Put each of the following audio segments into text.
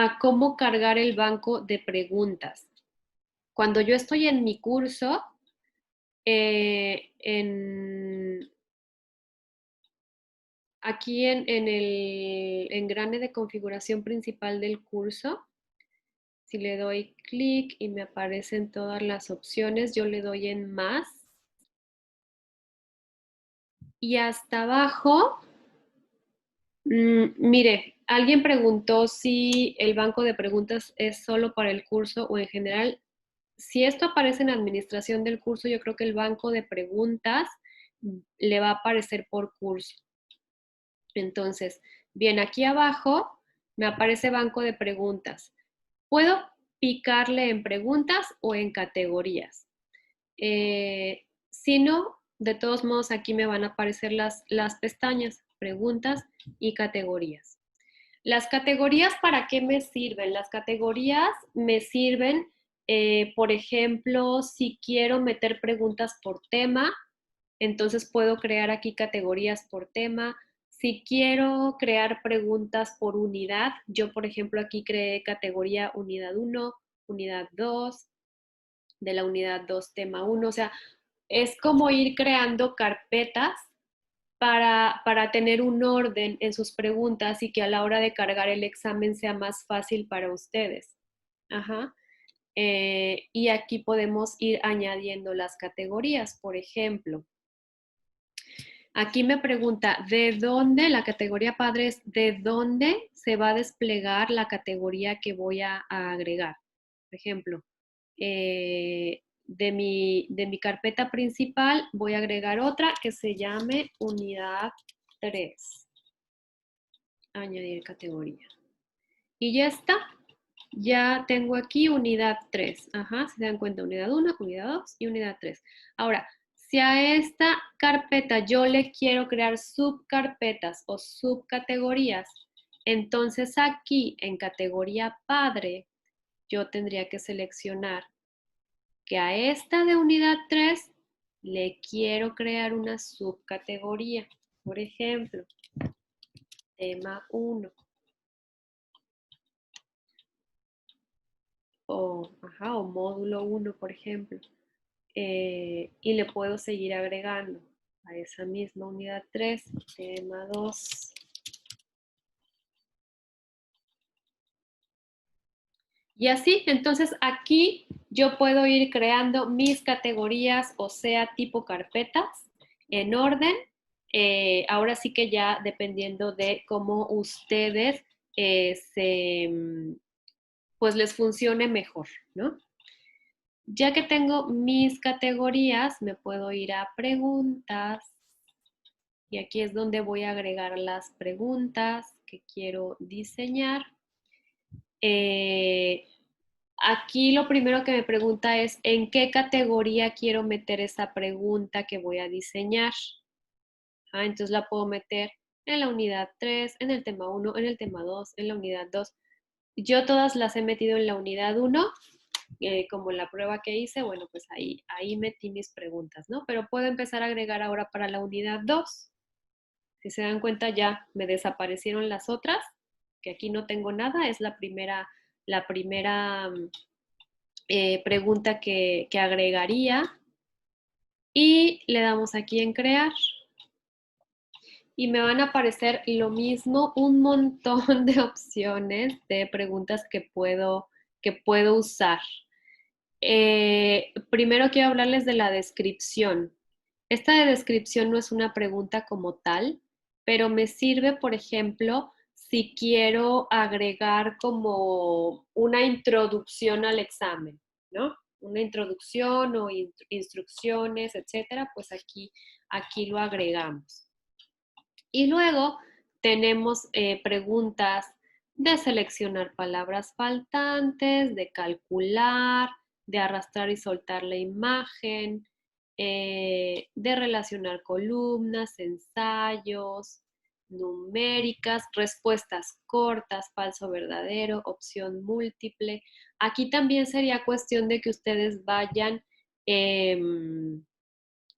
a cómo cargar el banco de preguntas. Cuando yo estoy en mi curso, aquí en el engrane de configuración principal del curso, si le doy clic y me aparecen todas las opciones, yo le doy en más. Y hasta abajo, mire, alguien preguntó si el banco de preguntas es solo para el curso o en general. Si esto aparece en administración del curso, yo creo que el banco de preguntas le va a aparecer por curso. Entonces, bien, aquí abajo me aparece banco de preguntas. Puedo picarle en preguntas o en categorías. Si no, de todos modos aquí me van a aparecer las pestañas, preguntas y categorías. Las categorías, ¿para qué me sirven? Las categorías me sirven, por ejemplo, si quiero meter preguntas por tema, entonces puedo crear aquí categorías por tema. Si quiero crear preguntas por unidad, yo por ejemplo aquí creé categoría unidad 1, unidad 2, de la unidad 2 tema 1. O sea, es como ir creando carpetas para tener un orden en sus preguntas y que a la hora de cargar el examen sea más fácil para ustedes. Ajá. Y aquí podemos ir añadiendo las categorías. Por ejemplo, aquí me pregunta, ¿de dónde, la categoría padres, de dónde se va a desplegar la categoría que voy a agregar? Por ejemplo, de mi carpeta principal voy a agregar otra que se llame unidad 3. Añadir categoría. Y ya está. Ya tengo aquí unidad 3. Ajá, si se dan cuenta, unidad 1, unidad 2 y unidad 3. Ahora, si a esta carpeta yo le quiero crear subcarpetas o subcategorías, entonces aquí en categoría padre, yo tendría que seleccionar que a esta de unidad 3 le quiero crear una subcategoría. Por ejemplo, tema 1. O módulo 1, por ejemplo. Y le puedo seguir agregando a esa misma unidad 3, tema 2. Y así, entonces aquí yo puedo ir creando mis categorías, o sea, tipo carpetas, en orden. Ahora sí que ya dependiendo de cómo ustedes pues les funcione mejor, ¿no? Ya que tengo mis categorías, me puedo ir a preguntas y aquí es donde voy a agregar las preguntas que quiero diseñar. Aquí lo primero que me pregunta es en qué categoría quiero meter esa pregunta que voy a diseñar. Entonces la puedo meter en la unidad 3, en el tema 1, en el tema 2, en la unidad 2. Yo todas las he metido en la unidad 1, como la prueba que hice, bueno, pues ahí metí mis preguntas, ¿no? Pero puedo empezar a agregar ahora para la unidad 2. Si se dan cuenta ya me desaparecieron las otras, que aquí no tengo nada, es la primera pregunta que agregaría. Y le damos aquí en crear. Y me van a aparecer lo mismo, un montón de opciones de preguntas que puedo usar. Primero quiero hablarles de la descripción. Esta de descripción no es una pregunta como tal, pero me sirve, por ejemplo, si quiero agregar como una introducción al examen, ¿no? Una introducción o instrucciones, etcétera, pues aquí lo agregamos. Y luego tenemos preguntas de seleccionar palabras faltantes, de calcular, de arrastrar y soltar la imagen, de relacionar columnas, ensayos, numéricas, respuestas cortas, falso, verdadero, opción múltiple. Aquí también sería cuestión de que ustedes vayan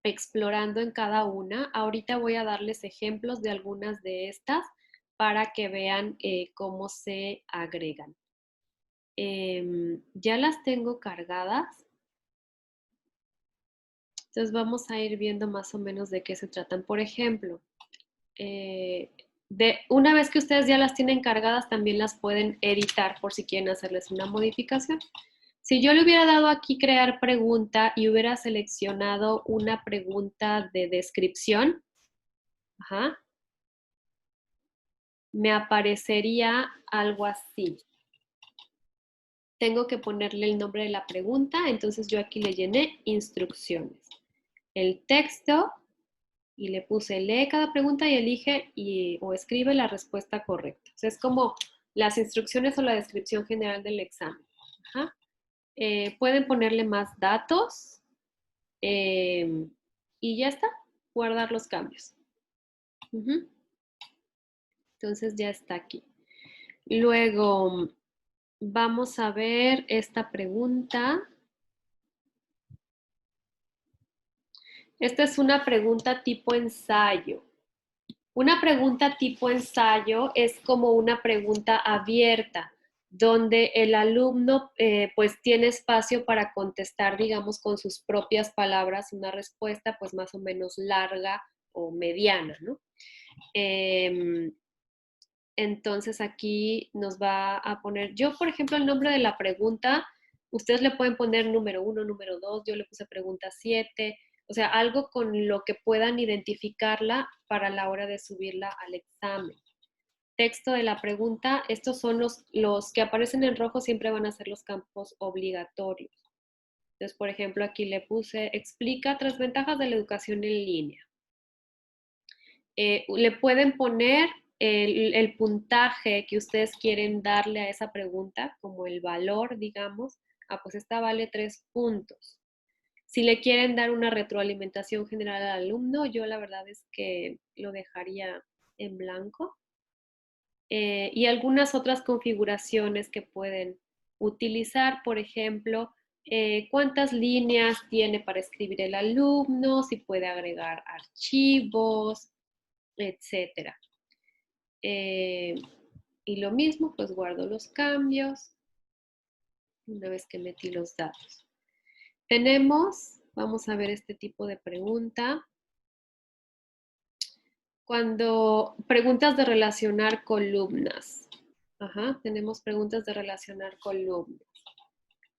explorando en cada una. Ahorita voy a darles ejemplos de algunas de estas para que vean cómo se agregan. Ya las tengo cargadas. Entonces vamos a ir viendo más o menos de qué se tratan. Por ejemplo, una vez que ustedes ya las tienen cargadas, también las pueden editar por si quieren hacerles una modificación. Si yo le hubiera dado aquí crear pregunta y hubiera seleccionado una pregunta de descripción, me aparecería algo así. Tengo que ponerle el nombre de la pregunta, entonces yo aquí le llené instrucciones. El texto, y le puse lee cada pregunta y elige o escribe la respuesta correcta. O sea, es como las instrucciones o la descripción general del examen. Pueden ponerle más datos y ya está, guardar los cambios. Entonces ya está aquí. Luego vamos a ver esta pregunta. Esta es una pregunta tipo ensayo. Una pregunta tipo ensayo es como una pregunta abierta, donde el alumno pues tiene espacio para contestar, digamos, con sus propias palabras una respuesta pues más o menos larga o mediana, ¿no? Entonces aquí nos va a poner, yo por ejemplo el nombre de la pregunta, ustedes le pueden poner número 1, número 2, yo le puse pregunta 7, o sea, algo con lo que puedan identificarla para la hora de subirla al examen. Texto de la pregunta, estos son los que aparecen en rojo, siempre van a ser los campos obligatorios. Entonces, por ejemplo, aquí le puse, explica 3 ventajas de la educación en línea. Le pueden poner el puntaje que ustedes quieren darle a esa pregunta, como el valor, digamos. Pues esta vale 3 puntos. Si le quieren dar una retroalimentación general al alumno, yo la verdad es que lo dejaría en blanco. Y algunas otras configuraciones que pueden utilizar, por ejemplo, cuántas líneas tiene para escribir el alumno, si puede agregar archivos, etcétera. Y lo mismo, pues guardo los cambios una vez que metí los datos. Vamos a ver este tipo de pregunta. Cuando preguntas de relacionar columnas. Tenemos preguntas de relacionar columnas.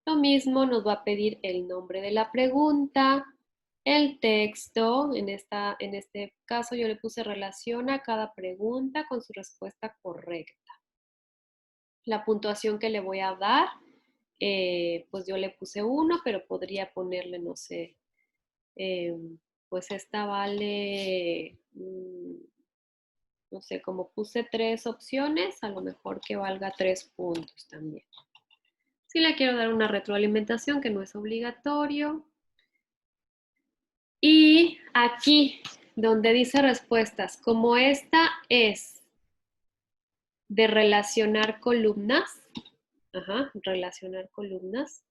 Lo mismo nos va a pedir el nombre de la pregunta, el texto, en este caso yo le puse relaciona cada pregunta con su respuesta correcta. La puntuación que le voy a dar, pues yo le puse 1, pero podría ponerle, no sé, pues esta vale, no sé, como puse 3 opciones, a lo mejor que valga 3 puntos también. Si le quiero dar una retroalimentación, que no es obligatorio. Y aquí, donde dice respuestas, como esta es de relacionar columnas, relacionar columnas.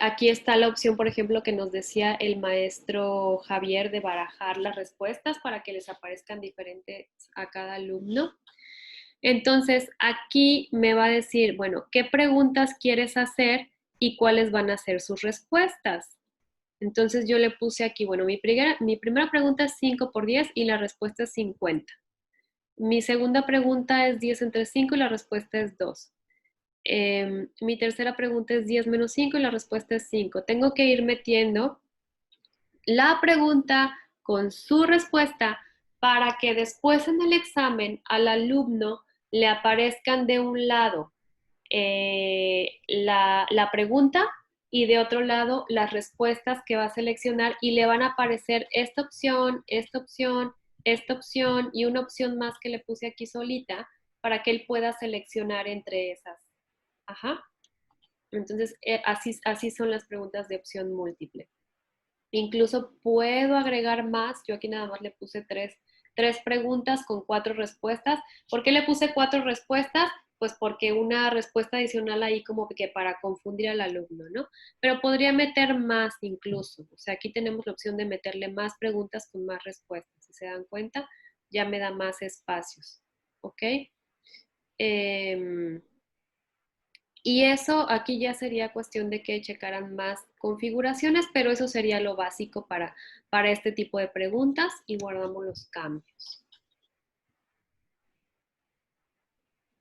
Aquí está la opción, por ejemplo, que nos decía el maestro Javier de barajar las respuestas para que les aparezcan diferentes a cada alumno. Entonces, aquí me va a decir, bueno, ¿qué preguntas quieres hacer y cuáles van a ser sus respuestas? Entonces yo le puse aquí, bueno, mi primera pregunta es 5 por 10 y la respuesta es 50. Mi segunda pregunta es 10 entre 5 y la respuesta es 2. Mi tercera pregunta es 10 menos 5 y la respuesta es 5. Tengo que ir metiendo la pregunta con su respuesta para que después en el examen al alumno le aparezcan de un lado la pregunta y de otro lado las respuestas que va a seleccionar y le van a aparecer esta opción, esta opción, esta opción y una opción más que le puse aquí solita para que él pueda seleccionar entre esas. Entonces, así son las preguntas de opción múltiple. Incluso puedo agregar más, yo aquí nada más le puse tres preguntas con 4 respuestas. ¿Por qué le puse 4 respuestas? Pues porque una respuesta adicional ahí como que para confundir al alumno, ¿no? Pero podría meter más incluso. O sea, aquí tenemos la opción de meterle más preguntas con más respuestas. Si se dan cuenta, ya me da más espacios, ¿ok? Y eso aquí ya sería cuestión de que checaran más configuraciones, pero eso sería lo básico para este tipo de preguntas y guardamos los cambios.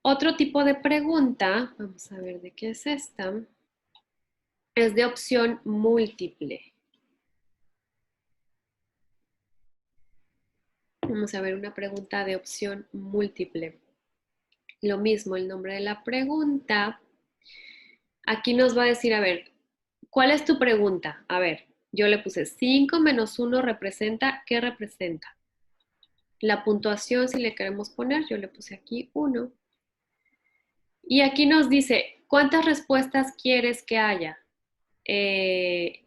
Otro tipo de pregunta, vamos a ver de qué es esta, es de opción múltiple. Vamos a ver una pregunta de opción múltiple. Lo mismo, el nombre de la pregunta. Aquí nos va a decir, a ver, ¿cuál es tu pregunta? A ver, yo le puse 5 menos 1 representa, ¿qué representa? La puntuación, si le queremos poner, yo le puse aquí 1. Y aquí nos dice, ¿cuántas respuestas quieres que haya? ¿Se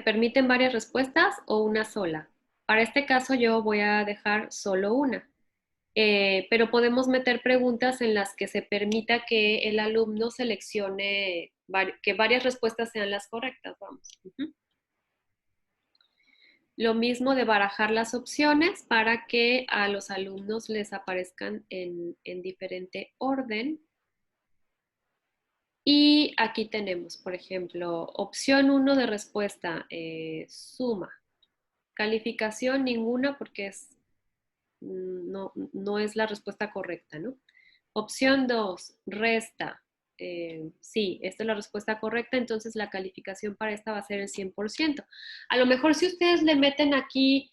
permiten varias respuestas o una sola? Para este caso yo voy a dejar solo una. Pero podemos meter preguntas en las que se permita que el alumno seleccione, que varias respuestas sean las correctas, vamos. Lo mismo de barajar las opciones para que a los alumnos les aparezcan en diferente orden. Y aquí tenemos, por ejemplo, opción 1 de respuesta, suma. Calificación ninguna porque no es la respuesta correcta, ¿no? Opción 2, resta. Sí, esta es la respuesta correcta, entonces la calificación para esta va a ser el 100%. A lo mejor si ustedes le meten aquí,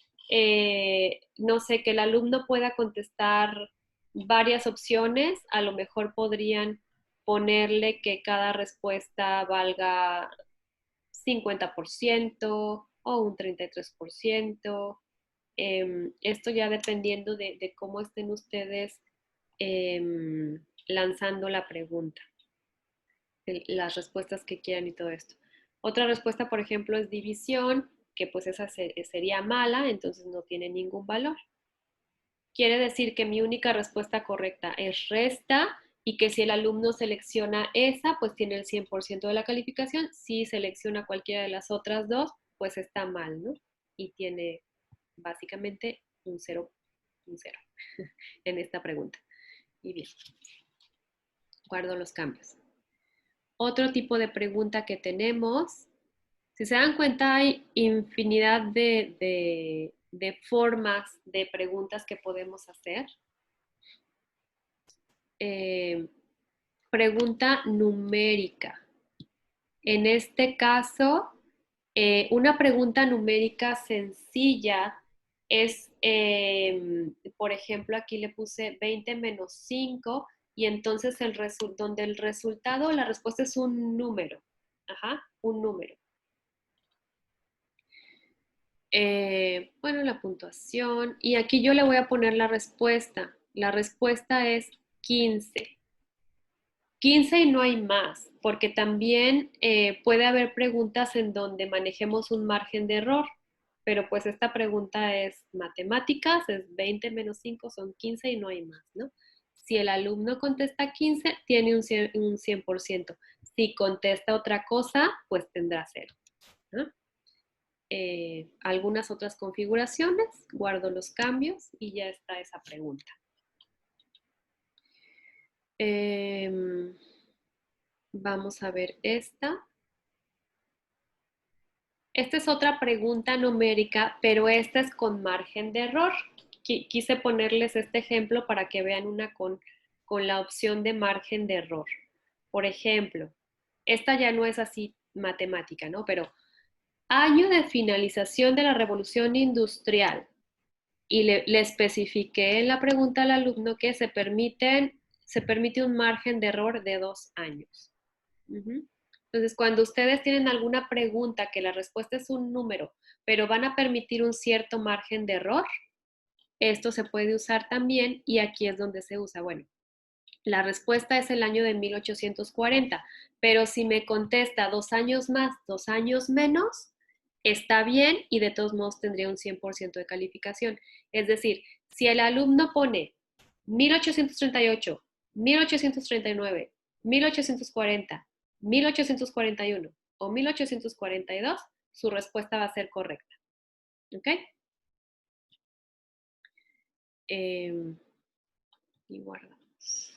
no sé, que el alumno pueda contestar varias opciones, a lo mejor podrían ponerle que cada respuesta valga 50% o un 33%. Esto ya dependiendo de cómo estén ustedes lanzando la pregunta, las respuestas que quieran y todo esto. Otra respuesta, por ejemplo, es división, que pues esa sería mala, entonces no tiene ningún valor. Quiere decir que mi única respuesta correcta es resta y que si el alumno selecciona esa, pues tiene el 100% de la calificación. Si selecciona cualquiera de las otras dos, pues está mal, ¿no? Y tiene básicamente un cero en esta pregunta. Y bien, guardo los cambios. Otro tipo de pregunta que tenemos, si se dan cuenta, hay infinidad de formas de preguntas que podemos hacer. Pregunta numérica. En este caso, una pregunta numérica sencilla es, por ejemplo, aquí le puse 20 menos 5 y entonces donde el resultado, la respuesta es un número. Ajá, un número. Bueno, la puntuación. Y aquí yo le voy a poner la respuesta. La respuesta es 15. 15 y no hay más, porque también puede haber preguntas en donde manejemos un margen de error, pero pues esta pregunta es matemáticas, es 20 menos 5 son 15 y no hay más, ¿no? Si el alumno contesta 15, tiene un 100%. Si contesta otra cosa, pues tendrá 0, ¿no? Algunas otras configuraciones, guardo los cambios y ya está esa pregunta. Vamos a ver esta. Esta es otra pregunta numérica, pero esta es con margen de error. Quise ponerles este ejemplo para que vean una con la opción de margen de error. Por ejemplo, esta ya no es así matemática, ¿no? Pero año de finalización de la revolución industrial. Y le especifiqué en la pregunta al alumno que se permite un margen de error de 2 años. Entonces, cuando ustedes tienen alguna pregunta que la respuesta es un número, pero van a permitir un cierto margen de error, esto se puede usar también y aquí es donde se usa. Bueno, la respuesta es el año de 1840, pero si me contesta 2 años más, 2 años menos, está bien y de todos modos tendría un 100% de calificación. Es decir, si el alumno pone 1838, 1839, 1840, 1841 o 1842, su respuesta va a ser correcta. ¿Ok? Y guardamos.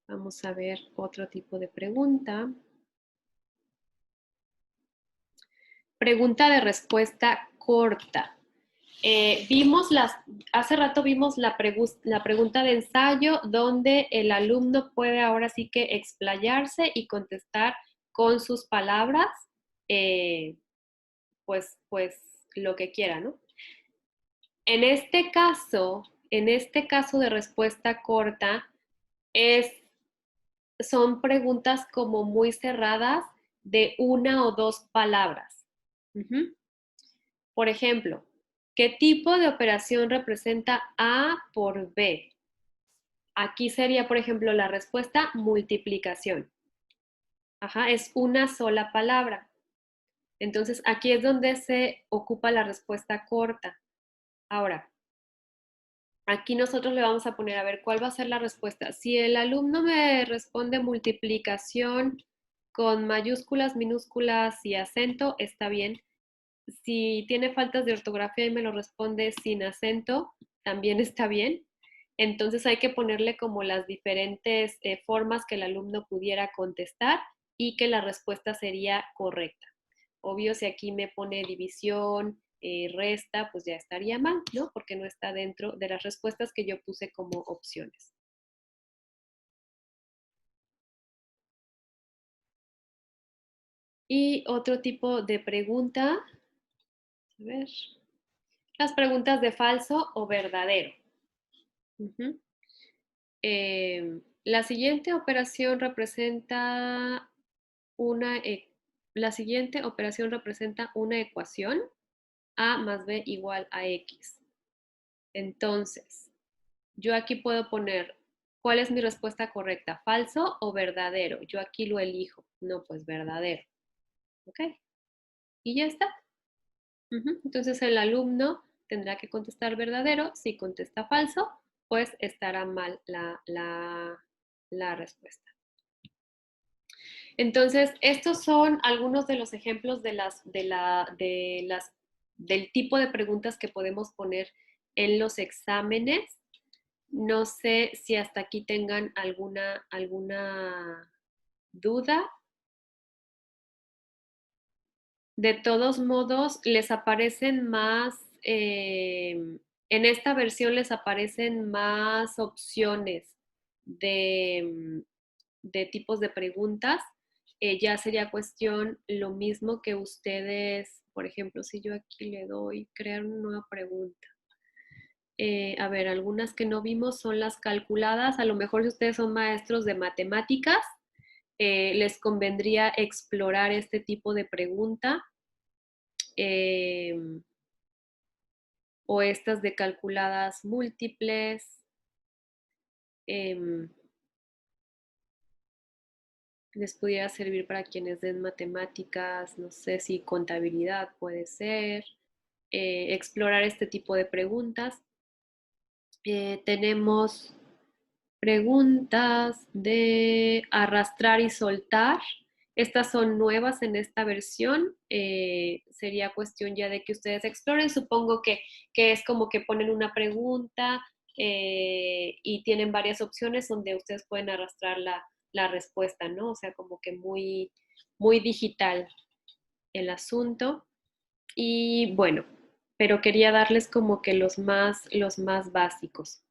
Vamos a ver otro tipo de pregunta. Pregunta de respuesta corta. Hace rato vimos la pregunta de ensayo donde el alumno puede ahora sí que explayarse y contestar con sus palabras, pues lo que quiera, ¿no? En este caso de respuesta corta, son preguntas como muy cerradas de una o dos palabras. Uh-huh. Por ejemplo, ¿qué tipo de operación representa A por B? Aquí sería, por ejemplo, la respuesta multiplicación. Ajá, es una sola palabra. Entonces, aquí es donde se ocupa la respuesta corta. Ahora, aquí nosotros le vamos a poner a ver cuál va a ser la respuesta. Si el alumno me responde multiplicación con mayúsculas, minúsculas y acento, está bien. Si tiene faltas de ortografía y me lo responde sin acento, también está bien. Entonces hay que ponerle como las diferentes formas que el alumno pudiera contestar y que la respuesta sería correcta. Obvio, si aquí me pone división, resta, pues ya estaría mal, ¿no? Porque no está dentro de las respuestas que yo puse como opciones. Y otro tipo de pregunta, a ver, las preguntas de falso o verdadero. Uh-huh. La siguiente operación representa una, la siguiente operación representa una ecuación a más b igual a x. Entonces, yo aquí puedo poner cuál es mi respuesta correcta, falso o verdadero. Yo aquí lo elijo. No, pues verdadero. ¿Ok? Y ya está. Entonces el alumno tendrá que contestar verdadero. Si contesta falso, pues estará mal la respuesta. Entonces, estos son algunos de los ejemplos del tipo de preguntas que podemos poner en los exámenes. No sé si hasta aquí tengan alguna duda. De todos modos, les aparecen más, en esta versión les aparecen más opciones de, de tipos de preguntas. Ya sería cuestión lo mismo que ustedes, por ejemplo, si yo aquí le doy crear una nueva pregunta. A ver, algunas que no vimos son las calculadas. A lo mejor si ustedes son maestros de matemáticas, les convendría explorar este tipo de pregunta. Eh, o estas de calculadas múltiples. Eh, les pudiera servir para quienes den matemáticas, no sé si contabilidad puede ser, explorar este tipo de preguntas. Tenemos preguntas de arrastrar y soltar. Estas son nuevas en esta versión. Sería cuestión ya de que ustedes exploren. Supongo que es como que ponen una pregunta y tienen varias opciones donde ustedes pueden arrastrar la respuesta, ¿no? O sea, como que muy, muy digital el asunto. Y bueno, pero quería darles como que los más básicos.